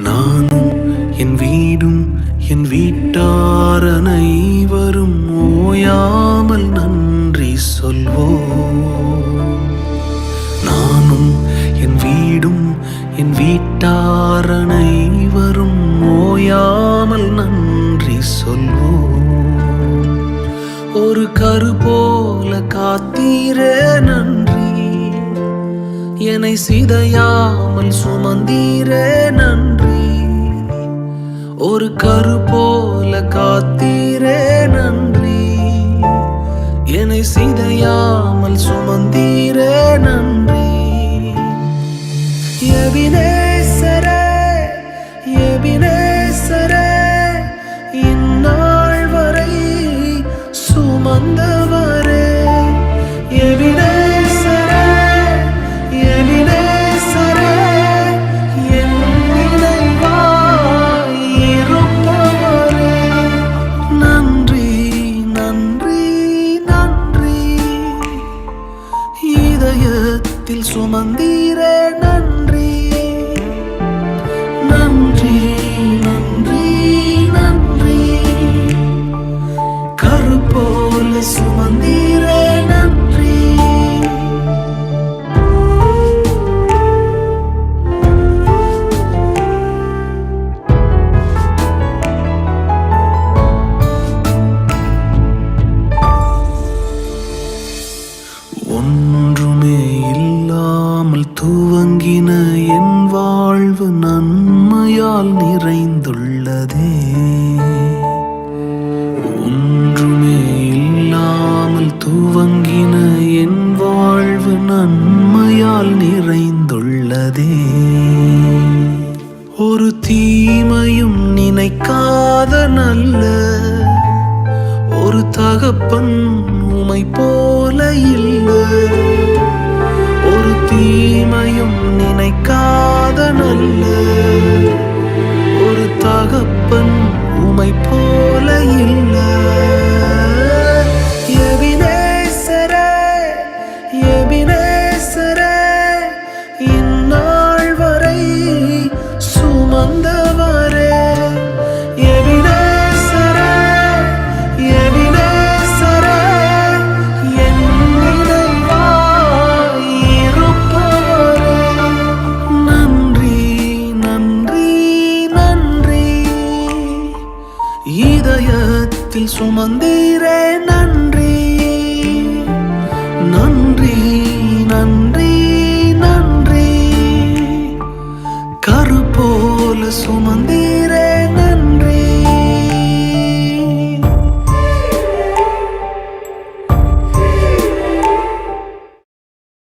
நானும் என் வீடும் என் வீட்டார் அனைவரும் ஓயாமல் நன்றி சொல்வோம். நானும் என் வீடும் என் வீட்டார் அனைவரும் ஓயாமல் நன்றி சொல்வோம். ஒரு கரு போல காத்தீரே நன்றி, என்னை சிதையாமல் சுமந்தீரே நன்றி. ஒரு கரு போல காத்தீரே நன்றி, என்னை சிதையாமல் சுமந்தீரே நன்றி. எபினேசரே எபினேசரே, இந்நாள் வரை சுமந்தவரே. எபினேசரே எபினேசரே, என் நினைவாய் இருப்பவரே. நன்றி நன்றி நன்றி, இதயத்தில் சுமந்தீரே நன்றி. நன்றி நன்றி நன்றி, கரு போல சுமந்தீரே நன்றி. ஒன்றுமே இல்லாமல் துவங்கின என் வாழ்வு நன்மையால் நிறைந்துள்ளதே. ஒன்றுமே இல்லாமல் துவங்கின என் வாழ்வு நன்மையால் நிறைந்துள்ளதே. ஒரு தீமையும் நினைக்காத நல்ல ஒரு தகப்பன் உமை போல இல்லை. ஒரு தீமையும் நினைக்காத நல்ல ஒரு தகப்பன் உமை போல இல்லை. எபினேசரே எபினேசரே, இந்நாள் வரை சுமந்தவரே. எபினேசரே எபினேசரே, என் நினைவாய் இருப்பவரே. நன்றி நன்றி நன்றி, இதயத்தில் சுமந்தீரே நன்றி. நன்றி நன்றி